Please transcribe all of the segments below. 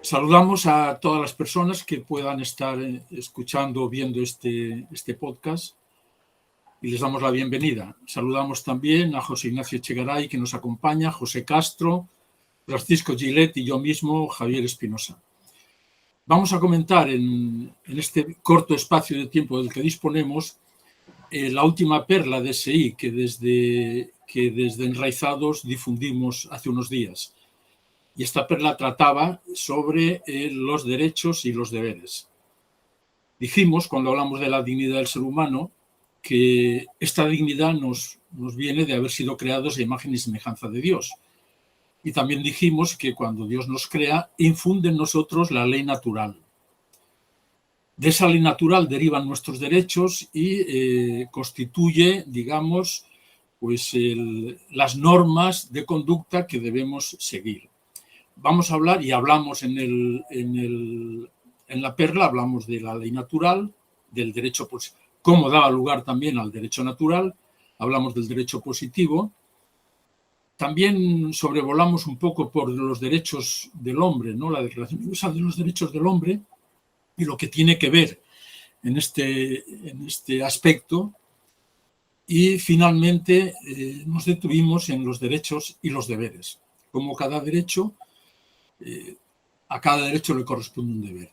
Saludamos a todas las personas que puedan estar escuchando o viendo este podcast y les damos la bienvenida. Saludamos también a José Ignacio Echegaray, que nos acompaña, José Castro, Francisco Gilet y yo mismo, Javier Espinosa. Vamos a comentar en este corto espacio de tiempo del que disponemos la última perla de SI que desde Enraizados difundimos hace unos días. Y esta perla trataba sobre los derechos y los deberes. Dijimos, cuando hablamos de la dignidad del ser humano, que esta dignidad nos viene de haber sido creados a imagen y semejanza de Dios. Y también dijimos que cuando Dios nos crea, infunde en nosotros la ley natural. De esa ley natural derivan nuestros derechos y constituye, digamos, pues las normas de conducta que debemos seguir. Vamos a hablar, y hablamos en la perla, hablamos de la ley natural, del derecho, pues, cómo daba lugar también al derecho natural, hablamos del derecho positivo. También sobrevolamos un poco por los derechos del hombre, ¿no? La Declaración Universal de los Derechos del Hombre y lo que tiene que ver en este aspecto. Y finalmente nos detuvimos en los derechos y los deberes, como cada derecho. A cada derecho le corresponde un deber.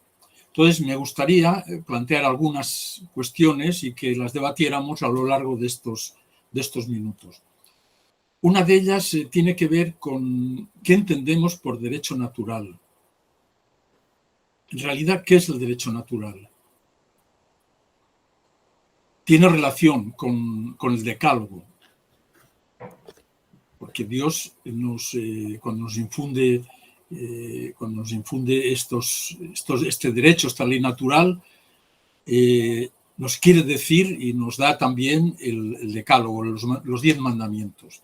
Entonces, me gustaría plantear algunas cuestiones y que las debatiéramos a lo largo de estos minutos. Una de ellas tiene que ver con qué entendemos por derecho natural. En realidad, ¿qué es el derecho natural? Tiene relación con el decálogo, porque Dios cuando nos infunde este derecho, esta ley natural, nos quiere decir y nos da también el decálogo, los 10 mandamientos.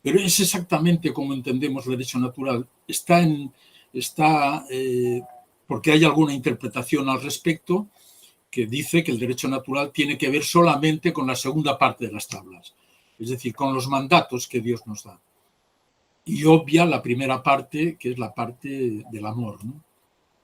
Pero es exactamente como entendemos el derecho natural. Porque hay alguna interpretación al respecto que dice que el derecho natural tiene que ver solamente con la segunda parte de las tablas, es decir, con los mandatos que Dios nos da. Y obvia la primera parte, que es la parte del amor, ¿no?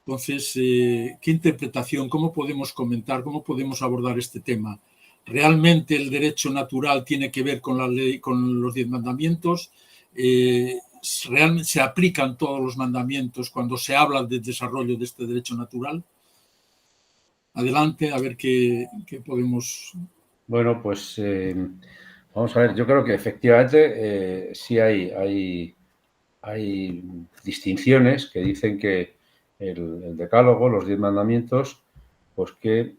Entonces, ¿qué interpretación? ¿Cómo podemos comentar? ¿Cómo podemos abordar este tema? ¿Realmente el derecho natural tiene que ver con la ley, con los 10 mandamientos? ¿Realmente se aplican todos los mandamientos cuando se habla del desarrollo de este derecho natural? Adelante, a ver qué podemos... Bueno, pues vamos a ver, yo creo que efectivamente sí hay distinciones que dicen que el decálogo, los 10 mandamientos, pues que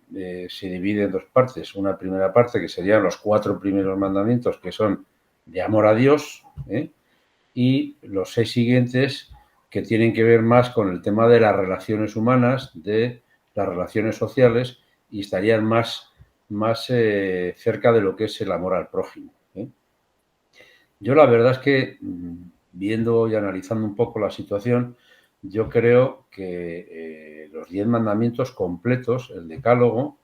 se divide en dos partes. Una primera parte que serían los 4 primeros mandamientos, que son de amor a Dios, y los 6 siguientes que tienen que ver más con el tema de las relaciones humanas, de las relaciones sociales, y estarían más cerca de lo que es el amor al prójimo. Yo la verdad es que, viendo y analizando un poco la situación, yo creo que los 10 mandamientos completos, el decálogo,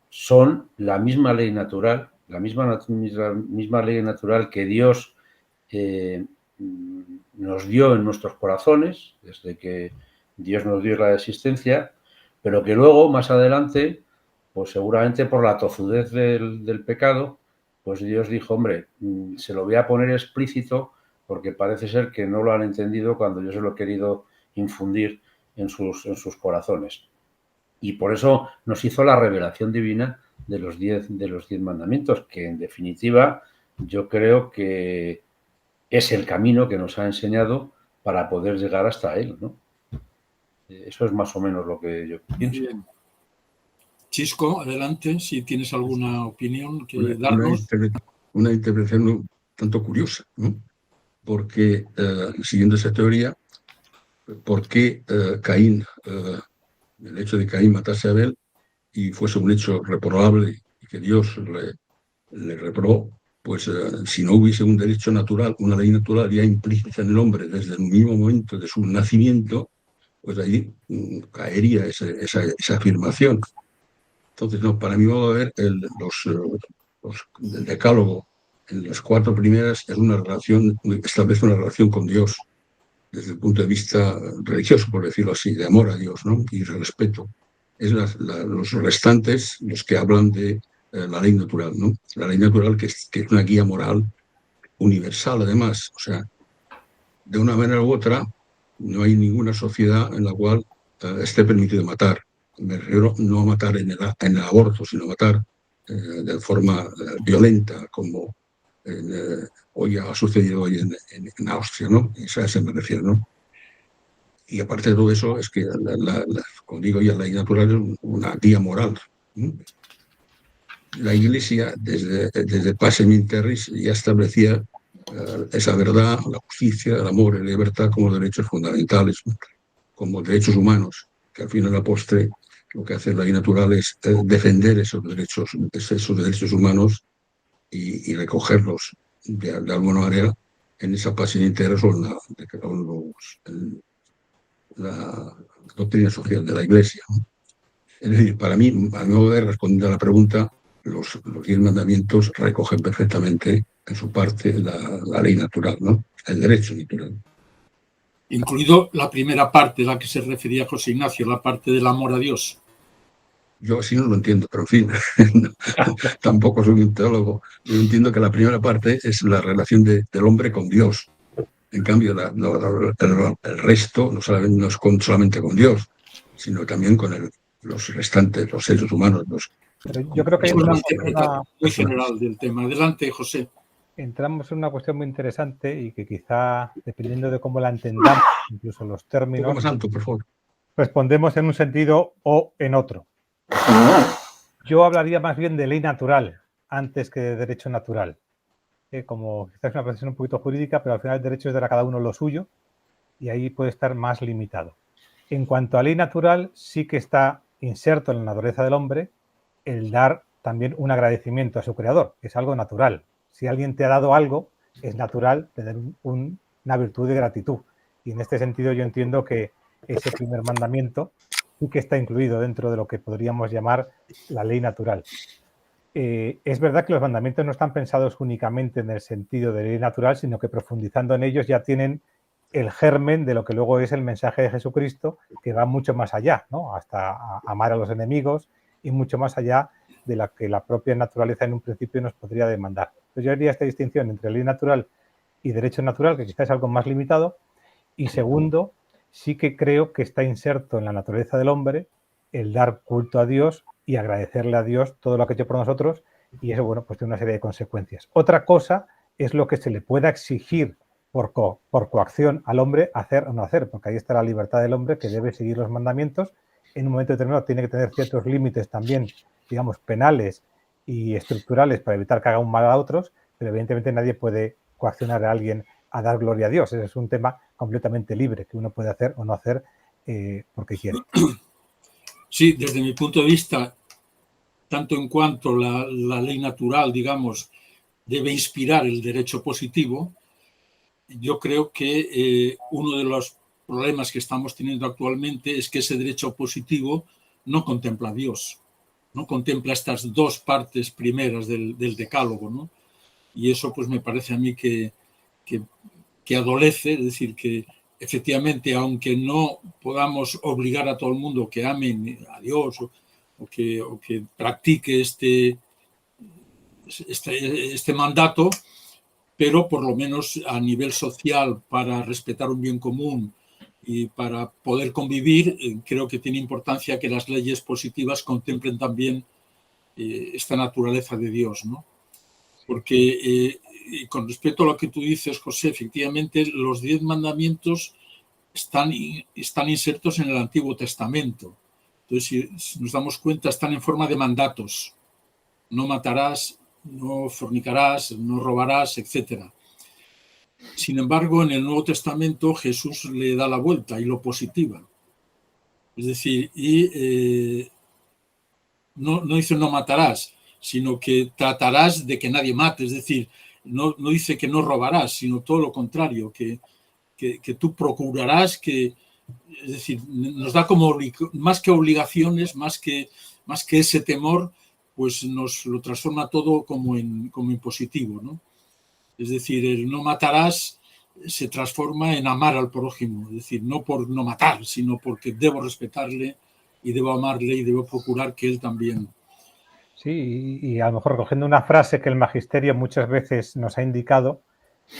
son la misma ley natural, la misma ley natural que Dios nos dio en nuestros corazones, desde que Dios nos dio la existencia, pero que luego, más adelante, pues seguramente por la tozudez del pecado, pues Dios dijo, hombre, se lo voy a poner explícito porque parece ser que no lo han entendido cuando yo se lo he querido infundir en sus corazones. Y por eso nos hizo la revelación divina de los 10 mandamientos, que en definitiva yo creo que es el camino que nos ha enseñado para poder llegar hasta él, ¿no? Eso es más o menos lo que yo pienso. Bien. Chisco, adelante, si tienes alguna opinión que darnos. Una interpretación un tanto curiosa, ¿no? Porque, siguiendo esa teoría, ¿por qué Caín, el hecho de Caín matase a Abel y fuese un hecho reprobable y que Dios le reprobó? Pues si no hubiese un derecho natural, una ley natural ya implícita en el hombre desde el mismo momento de su nacimiento, pues ahí caería esa afirmación. Entonces, no, para mí, modo de ver, el decálogo en las 4 primeras es establece una relación con Dios. desde el punto de vista religioso, por decirlo así, de amor a Dios, ¿no? Y respeto. Es los restantes los que hablan de la ley natural, ¿no? La ley natural que es una guía moral universal, además. O sea, de una manera u otra, no hay ninguna sociedad en la cual esté permitido matar. Me refiero no a matar en el aborto, sino a matar de forma violenta, como hoy ha sucedido hoy en Austria, ¿no? A eso me refiero, ¿no? Y aparte de todo eso, es que, como digo ya, la ley natural es una guía moral, ¿no? La Iglesia, desde Pacem in Terris, ya establecía esa verdad, la justicia, el amor y la libertad como derechos fundamentales, ¿no? Como derechos humanos, que al fin y a la postre lo que hace la ley natural es defender esos derechos humanos y recogerlos de alguna manera en esa Pacem in Terris o en la doctrina social de la Iglesia, ¿no? Es decir, para mí, a mi modo de responder a la pregunta, los 10 mandamientos recogen perfectamente en su parte la ley natural, ¿no? El derecho natural. Incluido la primera parte, la que se refería a José Ignacio, la parte del amor a Dios. Yo así no lo entiendo, pero en fin, tampoco soy un teólogo. Yo entiendo que la primera parte es la relación del hombre con Dios. En cambio, el resto no es solamente con Dios, sino también con los restantes, los seres humanos. Pero yo creo que Es hay una interpretación muy general del tema. Adelante, José. Entramos en una cuestión muy interesante y que quizá, dependiendo de cómo la entendamos, incluso los términos, un poco más alto, por favor, respondemos en un sentido o en otro. Yo hablaría más bien de ley natural antes que de derecho natural. Como quizás es una profesión un poquito jurídica, pero al final el derecho es dar a cada uno lo suyo y ahí puede estar más limitado. En cuanto a ley natural, sí que está inserto en la naturaleza del hombre el dar también un agradecimiento a su creador, que es algo natural. Si alguien te ha dado algo, es natural tener una virtud de gratitud. Y en este sentido yo entiendo que ese primer mandamiento sí que está incluido dentro de lo que podríamos llamar la ley natural. Es verdad que los mandamientos no están pensados únicamente en el sentido de ley natural, sino que profundizando en ellos ya tienen el germen de lo que luego es el mensaje de Jesucristo, que va mucho más allá, ¿no? Hasta amar a los enemigos y mucho más allá de la que la propia naturaleza en un principio nos podría demandar. Entonces yo haría esta distinción entre ley natural y derecho natural, que quizás es algo más limitado, y segundo, sí que creo que está inserto en la naturaleza del hombre el dar culto a Dios y agradecerle a Dios todo lo que ha hecho por nosotros, y eso, bueno, pues tiene una serie de consecuencias. Otra cosa es lo que se le pueda exigir por coacción al hombre hacer o no hacer, porque ahí está la libertad del hombre, que debe seguir los mandamientos. En un momento determinado tiene que tener ciertos límites también, digamos, penales y estructurales para evitar que haga un mal a otros, pero evidentemente nadie puede coaccionar a alguien a dar gloria a Dios. Ese es un tema completamente libre, que uno puede hacer o no hacer porque quiere. Sí, desde mi punto de vista, tanto en cuanto la ley natural, digamos, debe inspirar el derecho positivo, yo creo que uno de los problemas que estamos teniendo actualmente es que ese derecho positivo no contempla a Dios, no contempla estas dos partes primeras del decálogo, ¿no? Y eso pues me parece a mí que adolece, es decir, que efectivamente, aunque no podamos obligar a todo el mundo que amen a Dios o que practique este mandato, pero por lo menos a nivel social, para respetar un bien común y para poder convivir, creo que tiene importancia que las leyes positivas contemplen también esta naturaleza de Dios, ¿no? Porque con respecto a lo que tú dices, José, efectivamente los 10 mandamientos están insertos en el Antiguo Testamento. Entonces, si nos damos cuenta, están en forma de mandatos. No matarás, no fornicarás, no robarás, etc. Sin embargo, en el Nuevo Testamento Jesús le da la vuelta y lo positiva. Es decir, no dice no matarás, sino que tratarás de que nadie mate. Es decir, no dice que no robarás, sino todo lo contrario, que tú procurarás que, es decir, nos da como más que obligaciones, más que ese temor, pues nos lo transforma todo como en positivo, ¿no? Es decir, el no matarás se transforma en amar al prójimo, es decir, no por no matar, sino porque debo respetarle y debo amarle y debo procurar que él también. Sí, y a lo mejor recogiendo una frase que el magisterio muchas veces nos ha indicado,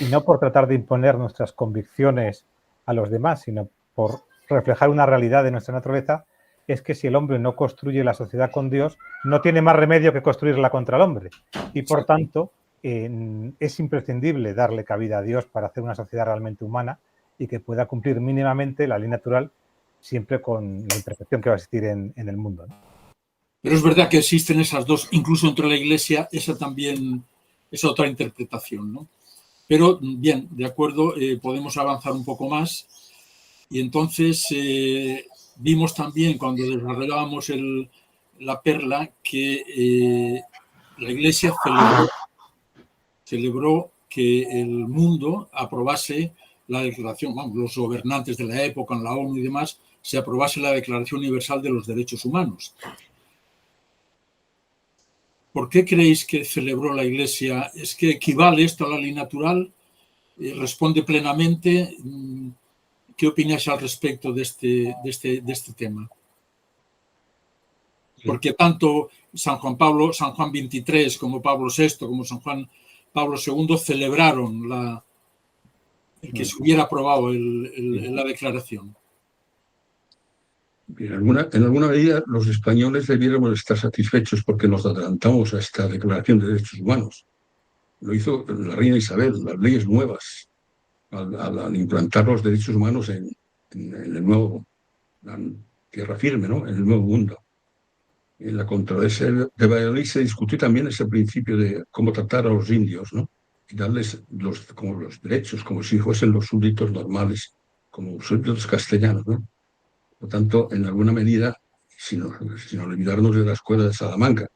y no por tratar de imponer nuestras convicciones a los demás, sino por reflejar una realidad de nuestra naturaleza, es que si el hombre no construye la sociedad con Dios, no tiene más remedio que construirla contra el hombre. Y por tanto, es imprescindible darle cabida a Dios para hacer una sociedad realmente humana y que pueda cumplir mínimamente la ley natural, siempre con la imperfección que va a existir en el mundo, ¿no? Pero es verdad que existen esas dos, incluso entre la Iglesia, esa también es otra interpretación, ¿no? Pero bien, de acuerdo, podemos avanzar un poco más. Y entonces vimos también cuando desarrollábamos la perla que la Iglesia celebró que el mundo aprobase la declaración, vamos, los gobernantes de la época, en la ONU y demás, se aprobase la Declaración Universal de los Derechos Humanos. ¿Por qué creéis que celebró la Iglesia? ¿Es que equivale esto a la ley natural? ¿Responde plenamente? ¿Qué opináis al respecto de este tema? Porque tanto San Juan XXIII, como Pablo VI, como San Juan Pablo II celebraron el que se hubiera aprobado la declaración. En alguna medida, los españoles debiéramos estar satisfechos porque nos adelantamos a esta Declaración de Derechos Humanos. Lo hizo la reina Isabel, las leyes nuevas, al implantar los derechos humanos en el nuevo, la tierra firme, ¿no? En el nuevo mundo. En la controversia de Valladolid se discutió también ese principio de cómo tratar a los indios, ¿no? Y darles como los derechos, como si fuesen los súbditos normales, como súbditos castellanos, ¿no? Por tanto, en alguna medida, sin olvidarnos de la Escuela de Salamanca,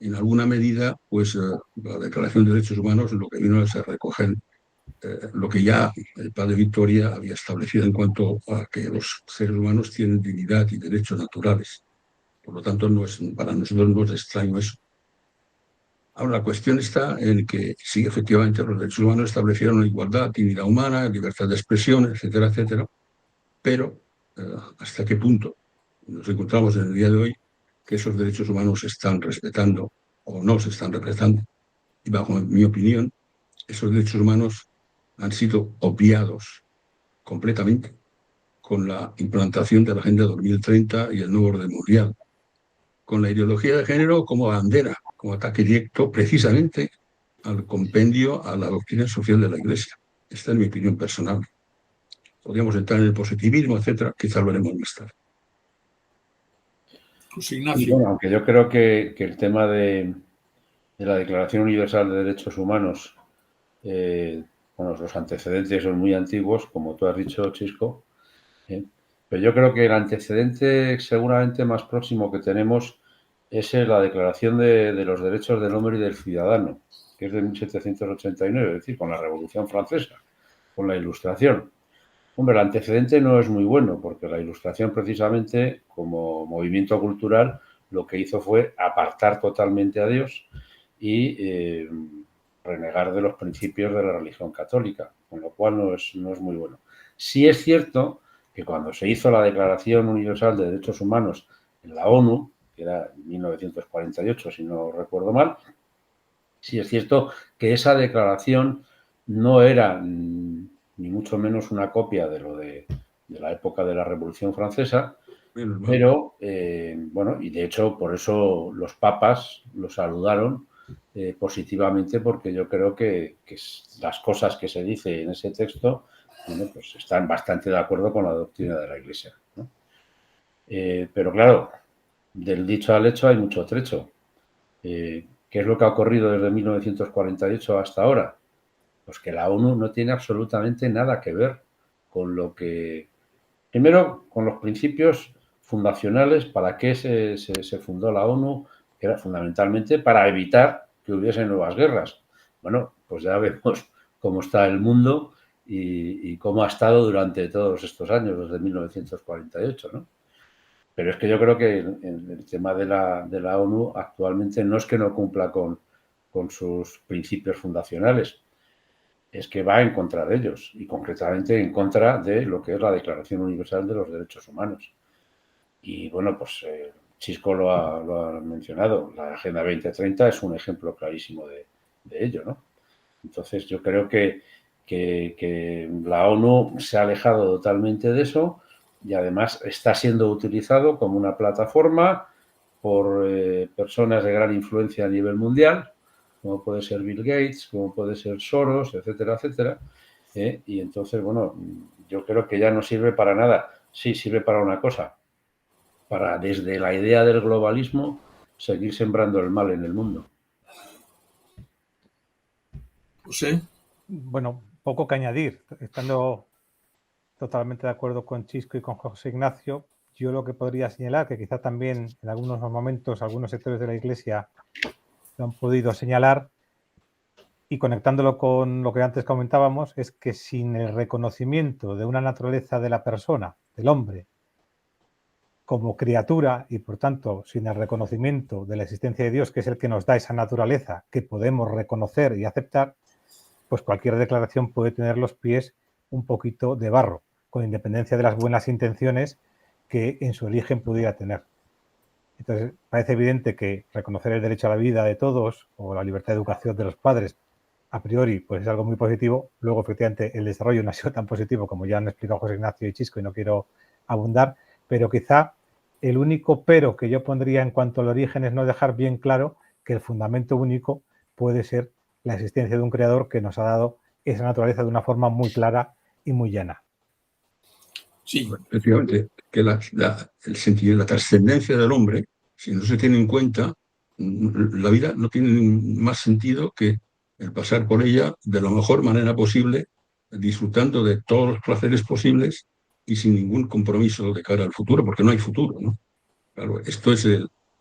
en alguna medida, pues la Declaración de Derechos Humanos lo que vino es a recoger lo que ya el padre Victoria había establecido en cuanto a que los seres humanos tienen dignidad y derechos naturales. Por lo tanto, para nosotros no es extraño eso. Ahora, la cuestión está en que sí, efectivamente, los derechos humanos establecieron la igualdad, dignidad humana, libertad de expresión, etcétera, etcétera, pero ¿hasta qué punto nos encontramos en el día de hoy que esos derechos humanos se están respetando o no se están respetando? Y bajo mi opinión, esos derechos humanos han sido obviados completamente con la implantación de la Agenda 2030 y el nuevo orden mundial, con la ideología de género como bandera, como ataque directo precisamente al compendio, a la doctrina social de la Iglesia. Esta es mi opinión personal. Podríamos entrar en el positivismo, etcétera, quizá lo haremos más tarde. José Ignacio. Bueno, aunque yo creo que el tema de la Declaración Universal de Derechos Humanos, bueno, los antecedentes son muy antiguos, como tú has dicho, Chisco, pero yo creo que el antecedente seguramente más próximo que tenemos es la Declaración de los Derechos del Hombre y del Ciudadano, que es de 1789, es decir, con la Revolución Francesa, con la Ilustración. Hombre, el antecedente no es muy bueno, porque la Ilustración precisamente, como movimiento cultural, lo que hizo fue apartar totalmente a Dios y renegar de los principios de la religión católica, con lo cual no es muy bueno. Sí es cierto que cuando se hizo la Declaración Universal de Derechos Humanos en la ONU, que era en 1948, si no recuerdo mal, sí es cierto que esa declaración no era ni mucho menos una copia de lo de la época de la Revolución Francesa, pero bueno, y de hecho por eso los papas lo saludaron positivamente, porque yo creo que las cosas que se dice en ese texto, bueno, pues están bastante de acuerdo con la doctrina de la Iglesia, ¿no? Pero claro, del dicho al hecho hay mucho trecho. ¿Qué es lo que ha ocurrido desde 1948 hasta ahora? Pues que la ONU no tiene absolutamente nada que ver con lo que... Primero, con los principios fundacionales. ¿Para qué se fundó la ONU? Era fundamentalmente para evitar que hubiese nuevas guerras. Bueno, pues ya vemos cómo está el mundo y cómo ha estado durante todos estos años, desde 1948, ¿no? Pero es que yo creo que el tema de la ONU actualmente no es que no cumpla con sus principios fundacionales. es que va en contra de ellos y concretamente en contra de lo que es la Declaración Universal de los Derechos Humanos. Y bueno, pues Chisco lo ha mencionado, la Agenda 2030 es un ejemplo clarísimo de ello, ¿no? Entonces yo creo que la ONU se ha alejado totalmente de eso y además está siendo utilizado como una plataforma por personas de gran influencia a nivel mundial, como puede ser Bill Gates, como puede ser Soros, etcétera, etcétera. Y entonces, bueno, yo creo que ya no sirve para nada. Sí, sirve para una cosa, para desde la idea del globalismo seguir sembrando el mal en el mundo. José. Bueno, poco que añadir. Estando totalmente de acuerdo con Chisco y con José Ignacio, yo lo que podría señalar, que quizá también en algunos momentos algunos sectores de la Iglesia lo han podido señalar, y conectándolo con lo que antes comentábamos, es que sin el reconocimiento de una naturaleza de la persona, del hombre, como criatura y por tanto sin el reconocimiento de la existencia de Dios, que es el que nos da esa naturaleza que podemos reconocer y aceptar, pues cualquier declaración puede tener los pies un poquito de barro, con independencia de las buenas intenciones que en su origen pudiera tener. Entonces, parece evidente que reconocer el derecho a la vida de todos o la libertad de educación de los padres, a priori, pues es algo muy positivo. Luego, efectivamente, el desarrollo no ha sido tan positivo como ya han explicado José Ignacio y Chisco y no quiero abundar, pero quizá el único pero que yo pondría en cuanto al origen es no dejar bien claro que el fundamento único puede ser la existencia de un creador que nos ha dado esa naturaleza de una forma muy clara y muy llana. Sí. Efectivamente, que el sentido, la trascendencia del hombre, si no se tiene en cuenta, la vida no tiene más sentido que el pasar por ella de la mejor manera posible, disfrutando de todos los placeres posibles y sin ningún compromiso de cara al futuro, porque no hay futuro, ¿no? Claro, esto es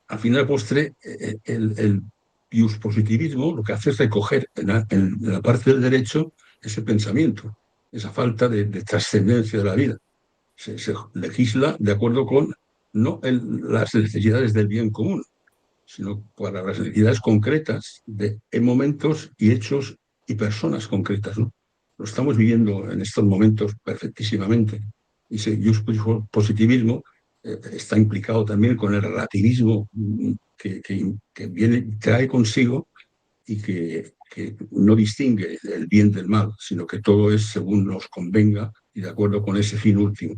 al final postre, el positivismo lo que hace es recoger en la parte del derecho ese pensamiento, esa falta de trascendencia de la vida. Se legisla de acuerdo con no las necesidades del bien común, sino para las necesidades concretas en momentos y hechos y personas concretas, ¿no? Lo estamos viviendo en estos momentos perfectísimamente. Y ese positivismo está implicado también con el relativismo que trae consigo y que no distingue el bien del mal, sino que todo es según nos convenga y de acuerdo con ese fin último.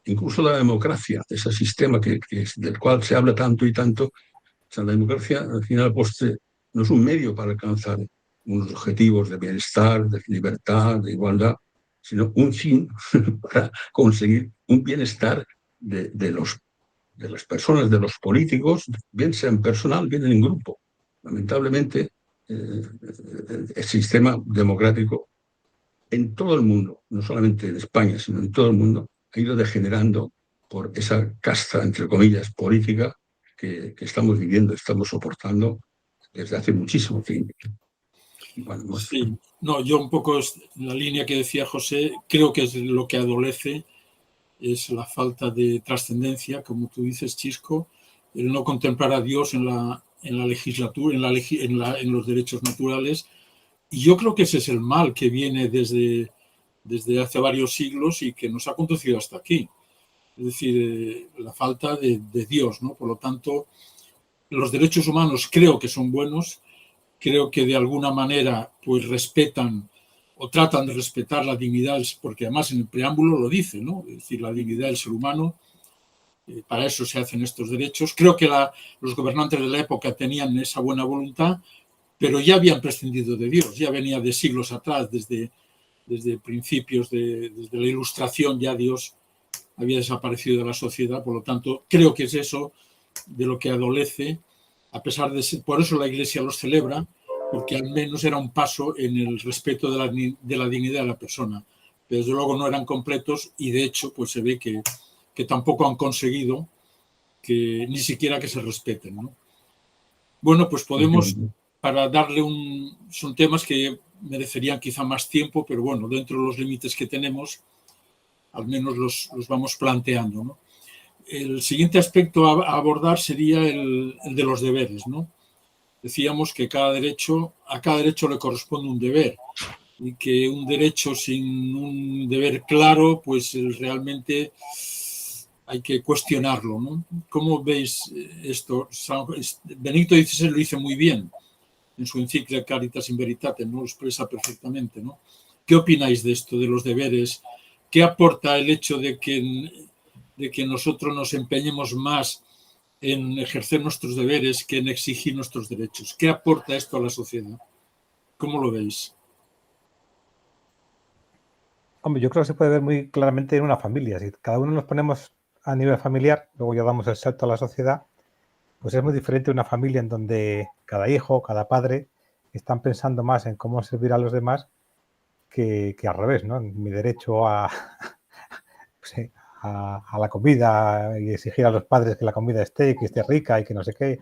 Incluso la democracia, ese sistema del cual se habla tanto y tanto, o sea, la democracia al final postre no es un medio para alcanzar unos objetivos de bienestar, de libertad, de igualdad, sino un fin para conseguir un bienestar de las personas, de los políticos, bien sea en personal, bien en grupo. Lamentablemente, el sistema democrático en todo el mundo, no solamente en España, sino en todo el mundo, ha ido degenerando por esa casta, entre comillas, política que estamos viviendo, estamos soportando desde hace muchísimo tiempo. Bueno, sí, no, yo un poco en la línea que decía José, creo que es lo que adolece, es la falta de trascendencia, como tú dices, Chisco, el no contemplar a Dios en la legislatura, en los derechos naturales. Y yo creo que ese es el mal que viene desde hace varios siglos y que nos ha conducido hasta aquí. Es decir, la falta de Dios, ¿no? Por lo tanto, los derechos humanos creo que son buenos, creo que de alguna manera pues respetan o tratan de respetar la dignidad, porque además en el preámbulo lo dice, ¿no? Es decir, la dignidad del ser humano, para eso se hacen estos derechos. Creo que los gobernantes de la época tenían esa buena voluntad, pero ya habían prescindido de Dios, ya venía de siglos atrás, desde principios, desde la Ilustración, ya Dios había desaparecido de la sociedad. Por lo tanto, creo que es eso de lo que adolece, a pesar de ser, por eso la Iglesia los celebra, porque al menos era un paso en el respeto de la dignidad de la persona. Pero desde luego no eran completos y de hecho pues se ve que tampoco han conseguido que ni siquiera que se respeten, ¿no? Bueno, pues podemos, para darle son temas que merecerían quizá más tiempo, pero bueno, dentro de los límites que tenemos, al menos los vamos planteando, ¿no? El siguiente aspecto a abordar sería el de los deberes, ¿no? Decíamos que a cada derecho le corresponde un deber. y que un derecho sin un deber claro, pues realmente hay que cuestionarlo, ¿no? ¿Cómo veis esto? Benito XVI lo dice muy bien en su encíclica Caritas in Veritate, ¿no? Lo expresa perfectamente, ¿no? ¿Qué opináis de esto, de los deberes? ¿Qué aporta el hecho de que nosotros nos empeñemos más en ejercer nuestros deberes que en exigir nuestros derechos? ¿Qué aporta esto a la sociedad? ¿Cómo lo veis? Hombre, yo creo que se puede ver muy claramente en una familia. Si cada uno nos ponemos a nivel familiar, luego ya damos el salto a la sociedad, pues es muy diferente una familia en donde cada hijo, cada padre están pensando más en cómo servir a los demás que al revés, ¿no? Mi derecho pues, a la comida y exigir a los padres que la comida esté, que esté rica y que no sé qué.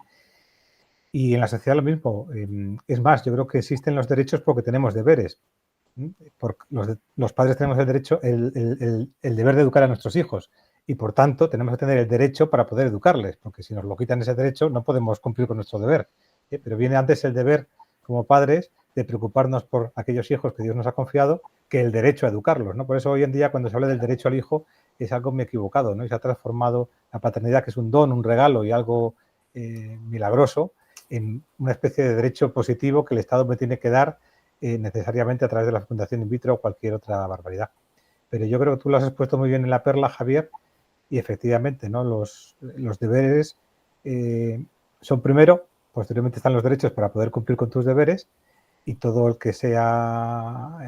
Y en la sociedad lo mismo. Es más, yo creo que existen los derechos porque tenemos deberes. Porque los padres tenemos el derecho, el deber de educar a nuestros hijos y por tanto tenemos que tener el derecho para poder educarles, porque si nos lo quitan ese derecho no podemos cumplir con nuestro deber. Pero viene antes el deber como padres de preocuparnos por aquellos hijos que Dios nos ha confiado que el derecho a educarlos, ¿no? Por eso hoy en día cuando se habla del derecho al hijo es algo muy equivocado, ¿no? Y se ha transformado la paternidad, que es un don, un regalo y algo milagroso, en una especie de derecho positivo que el Estado me tiene que dar necesariamente a través de la fecundación in vitro o cualquier otra barbaridad. Pero yo creo que tú lo has expuesto muy bien en la perla, Javier, y efectivamente, ¿no? Los deberes son primero, posteriormente están los derechos para poder cumplir con tus deberes y todo el que sea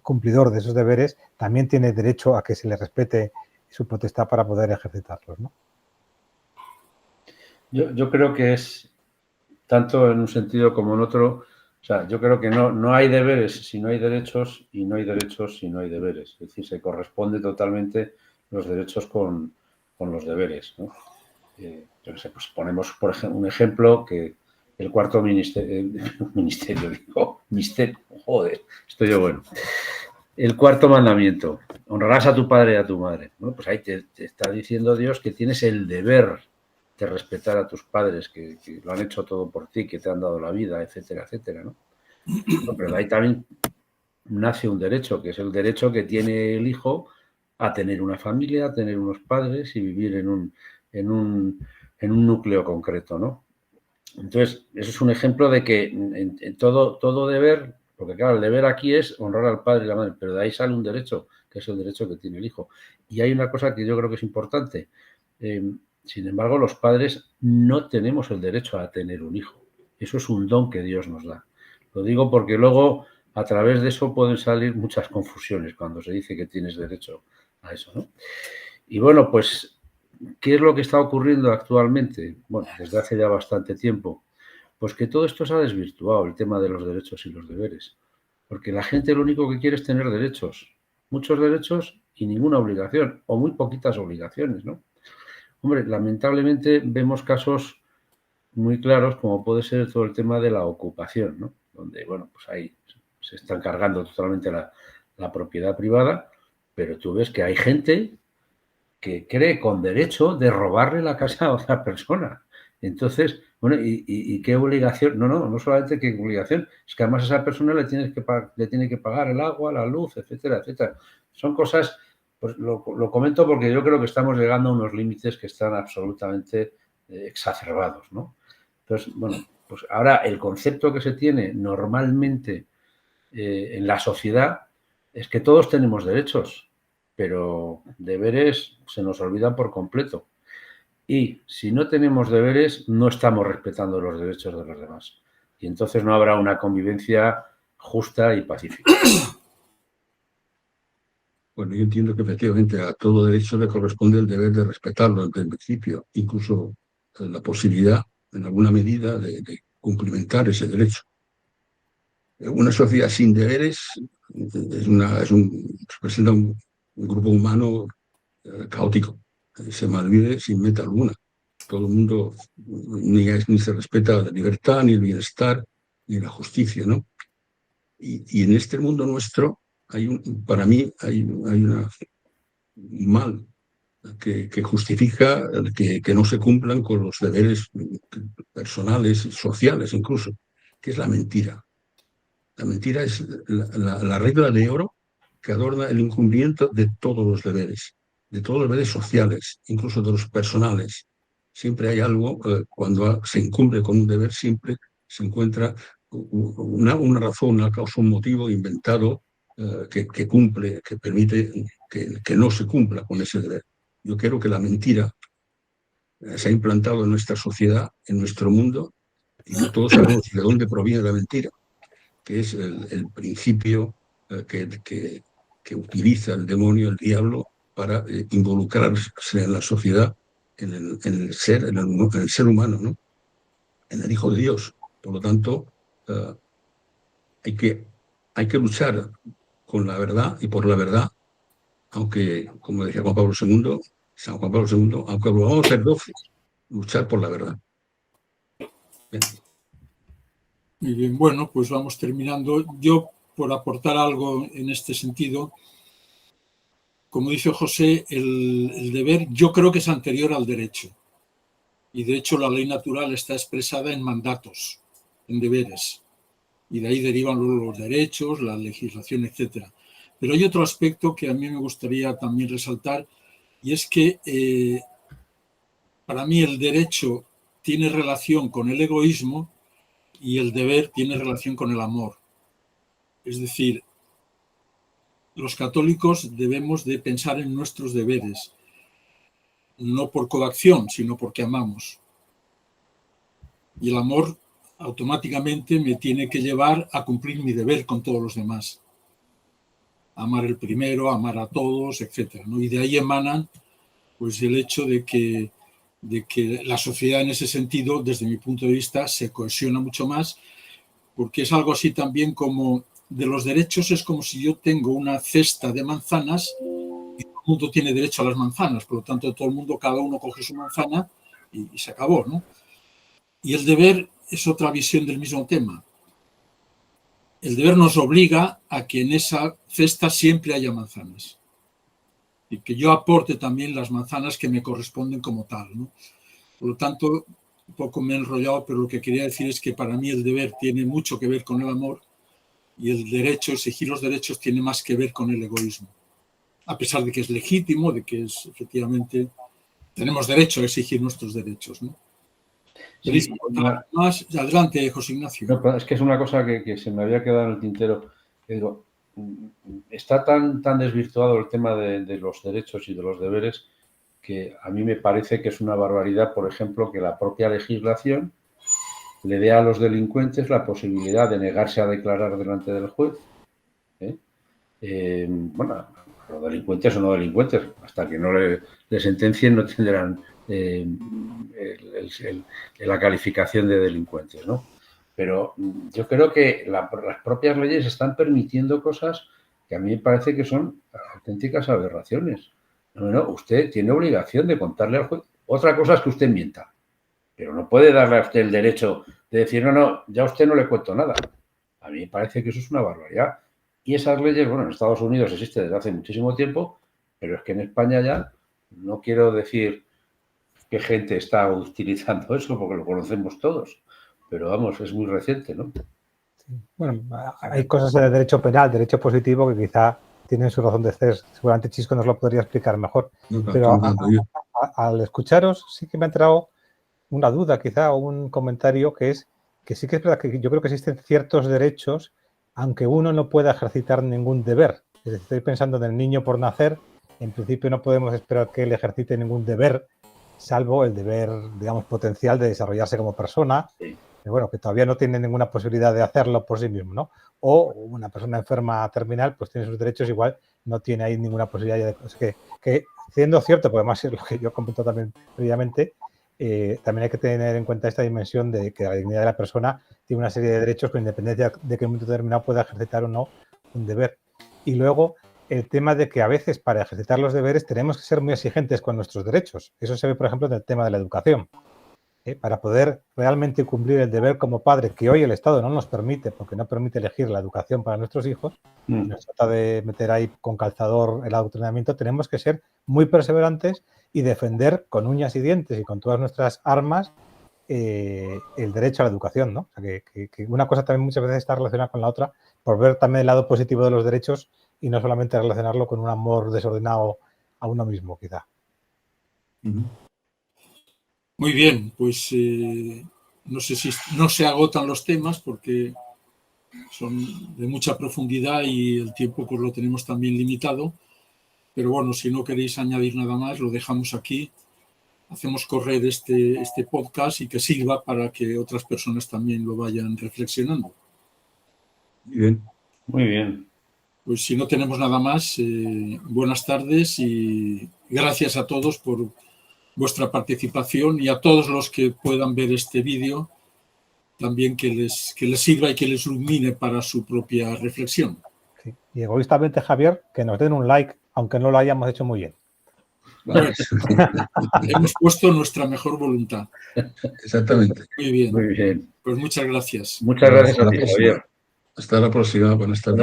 cumplidor de esos deberes también tiene derecho a que se le respete su potestad para poder ejercitarlos, ¿no? Yo creo que es tanto en un sentido como en otro. O sea, yo creo que no hay deberes si no hay derechos y no hay derechos si no hay deberes. Es decir, se corresponde totalmente los derechos con los deberes, ¿no? Yo no sé, pues ponemos por ejemplo, un ejemplo que el cuarto misterio, joder, estoy yo bueno. El cuarto mandamiento, honrarás a tu padre y a tu madre. Bueno, pues ahí te está diciendo Dios que tienes el deber de respetar a tus padres, que lo han hecho todo por ti, que te han dado la vida, etcétera, etcétera, ¿no? Pero de ahí también nace un derecho, que es el derecho que tiene el hijo a tener una familia, a tener unos padres y vivir en un núcleo concreto, ¿no? Entonces, eso es un ejemplo de que en todo deber, porque claro, el deber aquí es honrar al padre y la madre, pero de ahí sale un derecho, que es el derecho que tiene el hijo. Y hay una cosa que yo creo que es importante. Sin embargo, los padres no tenemos el derecho a tener un hijo. Eso es un don que Dios nos da. Lo digo porque luego a través de eso pueden salir muchas confusiones cuando se dice que tienes derecho a eso, ¿no? Y bueno, pues, ¿qué es lo que está ocurriendo actualmente? Bueno, desde hace ya bastante tiempo. Pues que todo esto se ha desvirtuado, el tema de los derechos y los deberes. Porque la gente lo único que quiere es tener derechos. Muchos derechos y ninguna obligación, o muy poquitas obligaciones, ¿no? Hombre, lamentablemente vemos casos muy claros como puede ser todo el tema de la ocupación, ¿no? Donde, bueno, pues ahí se está encargando totalmente la propiedad privada, pero tú ves que hay gente que cree con derecho de robarle la casa a otra persona. Entonces, bueno, ¿y qué obligación? No solamente qué obligación, es que además a esa persona le tiene que pagar el agua, la luz, etcétera, etcétera. Son cosas, pues lo comento porque yo creo que estamos llegando a unos límites que están absolutamente exacerbados, ¿no? Entonces, bueno, pues ahora el concepto que se tiene normalmente en la sociedad es que todos tenemos derechos, pero deberes se nos olvidan por completo. Y si no tenemos deberes, no estamos respetando los derechos de los demás. Y entonces no habrá una convivencia justa y pacífica. Bueno, yo entiendo que efectivamente a todo derecho le corresponde el deber de respetarlo desde el principio, incluso la posibilidad, en alguna medida, de cumplimentar ese derecho. Una sociedad sin deberes representa un grupo humano caótico, se malvive sin meta alguna. Todo el mundo ni se respeta la libertad, ni el bienestar, ni la justicia, ¿no? Y en este mundo nuestro, para mí, hay un mal que justifica que no se cumplan con los deberes personales y sociales incluso, que es la mentira. La mentira es la regla de oro que adorna el incumplimiento de todos los deberes sociales, incluso de los personales. Siempre hay algo, cuando se incumple con un deber, siempre se encuentra una razón, una causa, un motivo inventado que cumple, que permite que no se cumpla con ese deber. Yo creo que la mentira se ha implantado en nuestra sociedad, en nuestro mundo, y que todos sabemos de dónde proviene la mentira, que es el principio que utiliza el demonio, el diablo, para involucrarse en la sociedad, en el ser humano, ¿no? En el Hijo de Dios. Por lo tanto, hay que luchar con la verdad y por la verdad, aunque, como decía San Juan Pablo II, aunque vamos a ser 12, luchar por la verdad. Bien. Muy bien, bueno, pues vamos terminando. Yo, por aportar algo en este sentido, como dice José, el deber yo creo que es anterior al derecho. Y de hecho la ley natural está expresada en mandatos, en deberes. Y de ahí derivan los derechos, la legislación, etc. Pero hay otro aspecto que a mí me gustaría también resaltar, y es que para mí el derecho tiene relación con el egoísmo y el deber tiene relación con el amor. Es decir, los católicos debemos de pensar en nuestros deberes, no por coacción, sino porque amamos. Y el amor automáticamente me tiene que llevar a cumplir mi deber con todos los demás. Amar el primero, amar a todos, etc., ¿no? Y de ahí emanan pues, el hecho de que la sociedad en ese sentido, desde mi punto de vista, se cohesiona mucho más, porque es algo así también como de los derechos, es como si yo tengo una cesta de manzanas y todo el mundo tiene derecho a las manzanas, por lo tanto todo el mundo, cada uno coge su manzana y se acabó, ¿no? Y el deber es otra visión del mismo tema. El deber nos obliga a que en esa cesta siempre haya manzanas y que yo aporte también las manzanas que me corresponden como tal, ¿no? Por lo tanto, un poco me he enrollado, pero lo que quería decir es que para mí el deber tiene mucho que ver con el amor y el derecho, exigir los derechos, tiene más que ver con el egoísmo. A pesar de que es legítimo, de que es efectivamente, tenemos derecho a exigir nuestros derechos, ¿no? Sí, más adelante, José Ignacio. No, es que es una cosa que se me había quedado en el tintero. Que digo, está tan desvirtuado el tema de los derechos y de los deberes que a mí me parece que es una barbaridad, por ejemplo, que la propia legislación le dé a los delincuentes la posibilidad de negarse a declarar delante del juez. Bueno, los delincuentes o no delincuentes, hasta que no le sentencien no tendrán la calificación de delincuentes, ¿no? Pero yo creo que las propias leyes están permitiendo cosas que a mí me parece que son auténticas aberraciones. No, usted tiene obligación de contarle al juez. Otra cosa es que usted mienta, pero no puede darle a usted el derecho de decir, no, ya a usted no le cuento nada. A mí me parece que eso es una barbaridad. Y esas leyes, bueno, en Estados Unidos existe desde hace muchísimo tiempo, pero es que en España ya no quiero decir qué gente está utilizando eso, porque lo conocemos todos. Pero vamos, es muy reciente, ¿no? Sí. Bueno, hay cosas de derecho penal, derecho positivo, que quizá tienen su razón de ser. Seguramente Chisco nos lo podría explicar mejor. Pero al escucharos sí que me ha entrado una duda quizá o un comentario que es que sí que es verdad que yo creo que existen ciertos derechos aunque uno no pueda ejercitar ningún deber. Es decir, estoy pensando en el niño por nacer, en principio no podemos esperar que él ejercite ningún deber, salvo el deber, digamos, potencial de desarrollarse como persona, bueno, que todavía no tiene ninguna posibilidad de hacerlo por sí mismo, ¿no? O una persona enferma terminal, pues tiene sus derechos, igual no tiene ahí ninguna posibilidad de... Es que siendo cierto, pues además es lo que yo comento también previamente, también hay que tener en cuenta esta dimensión de que la dignidad de la persona tiene una serie de derechos con independencia de que en un momento determinado pueda ejercitar o no un deber. Y luego el tema de que a veces para ejercitar los deberes tenemos que ser muy exigentes con nuestros derechos. Eso se ve, por ejemplo, en el tema de la educación. Para poder realmente cumplir el deber como padre, que hoy el Estado no nos permite, porque no permite elegir la educación para nuestros hijos, nos trata de meter ahí con calzador el adoctrinamiento, tenemos que ser muy perseverantes y defender con uñas y dientes y con todas nuestras armas el derecho a la educación, ¿no? O sea, que una cosa también muchas veces está relacionada con la otra, por ver también el lado positivo de los derechos y no solamente relacionarlo con un amor desordenado a uno mismo, quizá. Muy bien, pues no sé si no se agotan los temas porque son de mucha profundidad y el tiempo pues lo tenemos también limitado, pero bueno, si no queréis añadir nada más, lo dejamos aquí. Hacemos correr este podcast y que sirva para que otras personas también lo vayan reflexionando. Muy bien. Muy bien. Pues si no tenemos nada más, buenas tardes y gracias a todos por vuestra participación y a todos los que puedan ver este vídeo, también que les sirva y que les ilumine para su propia reflexión. Sí. Y egoístamente, Javier, que nos den un like, aunque no lo hayamos hecho muy bien. Vale. Hemos puesto nuestra mejor voluntad. Exactamente. Muy bien. Muy bien. Pues muchas gracias. Muchas gracias Hasta a la ti, próxima. Javier. Hasta la próxima. Buenas tardes.